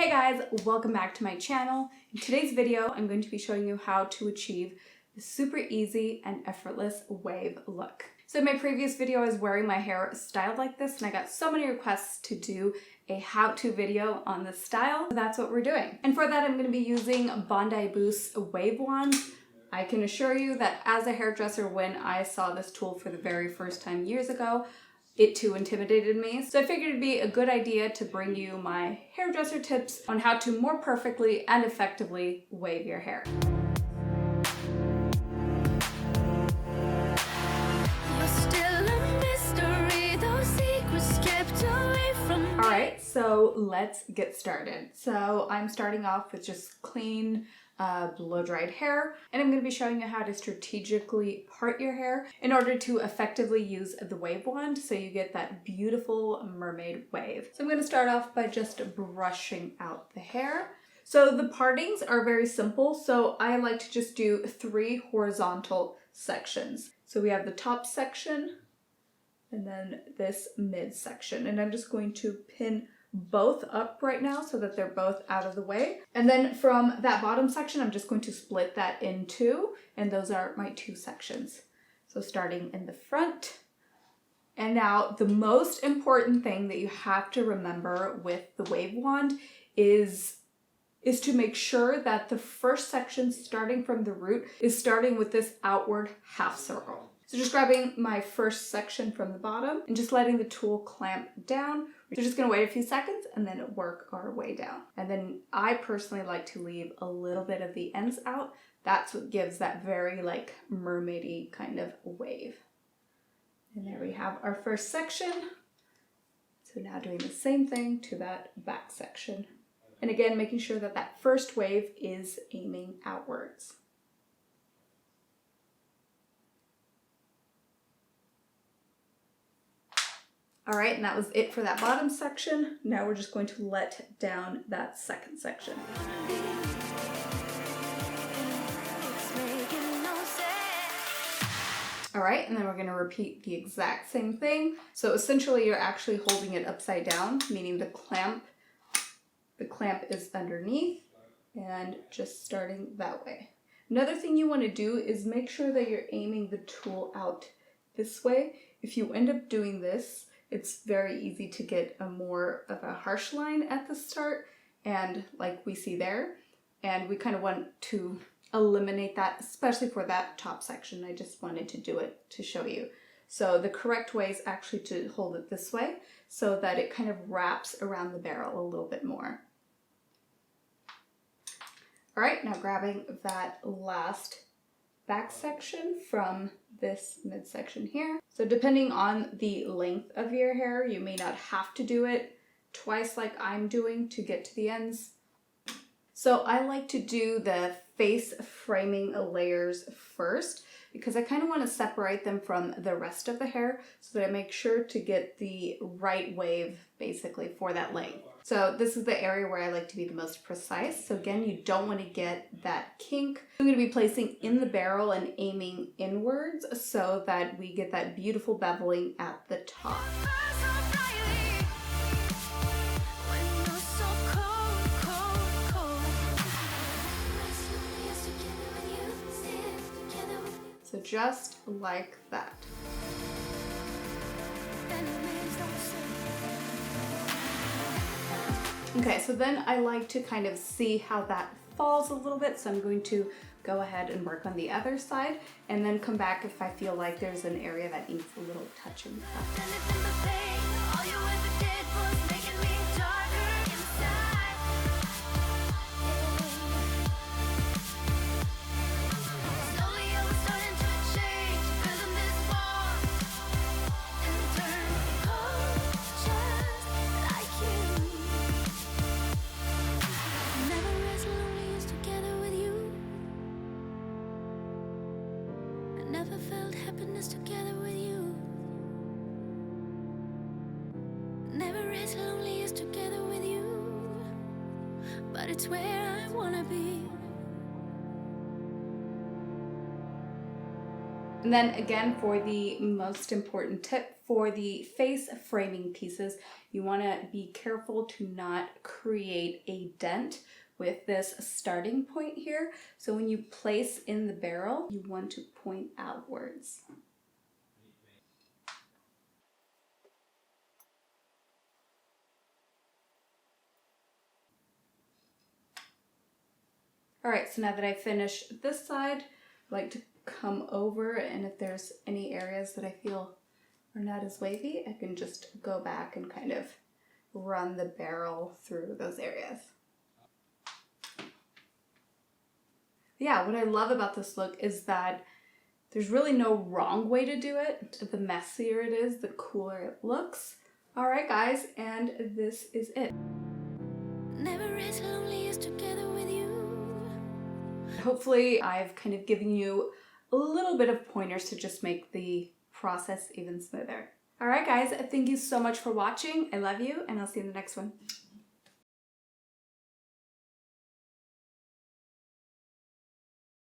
Hey guys, welcome back to my channel. In today's video, I'm going to be showing you how to achieve the super easy and effortless wave look. So in my previous video, I was wearing my hair styled like this and I got so many requests to do a how-to video on this style. So that's what we're doing. And for that, I'm going to be using Bondi Boost wave wand. I can assure you that as a hairdresser, when I saw this tool for the very first time years ago, it too intimidated me. So I figured it'd be a good idea to bring you my hairdresser tips on how to more perfectly and effectively wave your hair. Alright, so let's get started. So I'm starting off with just clean, blow-dried hair, and I'm going to be showing you how to strategically part your hair in order to effectively use the wave wand so you get that beautiful mermaid wave. So I'm going to start off by just brushing out the hair. So the partings are very simple, so I like to just do 3 horizontal sections. So we have the top section and then this mid section, and I'm just going to pin both up right now so that they're both out of the way. And then from that bottom section, I'm just going to split that in 2, and those are my 2 sections. So starting in the front. And now the most important thing that you have to remember with the wave wand is to make sure that the first section starting from the root is starting with this outward half circle. So just grabbing my first section from the bottom and just letting the tool clamp down. We're just going to wait a few seconds and then work our way down. And then I personally like to leave a little bit of the ends out. That's what gives that very like mermaidy kind of wave. And there we have our first section. So now doing the same thing to that back section. And again, making sure that that first wave is aiming outwards. All right, and that was it for that bottom section. Now we're just going to let down that second section. All right, and then we're gonna repeat the exact same thing. So essentially you're actually holding it upside down, meaning the clamp is underneath and just starting that way. Another thing you wanna do is make sure that you're aiming the tool out this way. If you end up doing this, it's very easy to get a more of a harsh line at the start, and like we see there, and we kind of want to eliminate that, especially for that top section. I just wanted to do it to show you. So the correct way is actually to hold it this way so that it kind of wraps around the barrel a little bit more. All right, now grabbing that last back section from this midsection here. So depending on the length of your hair, you may not have to do it twice like I'm doing to get to the ends. So I like to do the face framing layers first because I kind of want to separate them from the rest of the hair so that I make sure to get the right wave basically for that length. So this is the area where I like to be the most precise. So again, you don't want to get that kink. I'm going to be placing in the barrel and aiming inwards so that we get that beautiful beveling at the top. So just like that. Okay, so then I like to kind of see how that falls a little bit, so I'm going to go ahead and work on the other side and then come back if I feel like there's an area that needs a little touching up. Never felt happiness together with you. Never as lonely as together with you. But it's where I wanna be. And then again, for the most important tip, for the face framing pieces, you want to be careful to not create a dent with this starting point here. So when you place in the barrel, you want to point outwards. All right, so now that I finished this side, I like to come over, and if there's any areas that I feel are not as wavy, I can just go back and kind of run the barrel through those areas. Yeah, what I love about this look is that there's really no wrong way to do it. The messier it is, the cooler it looks. All right, guys, and this is it. Never as lonely as together with you. Hopefully I've kind of given you a little bit of pointers to just make the process even smoother. All right, guys, thank you so much for watching. I love you, and I'll see you in the next one.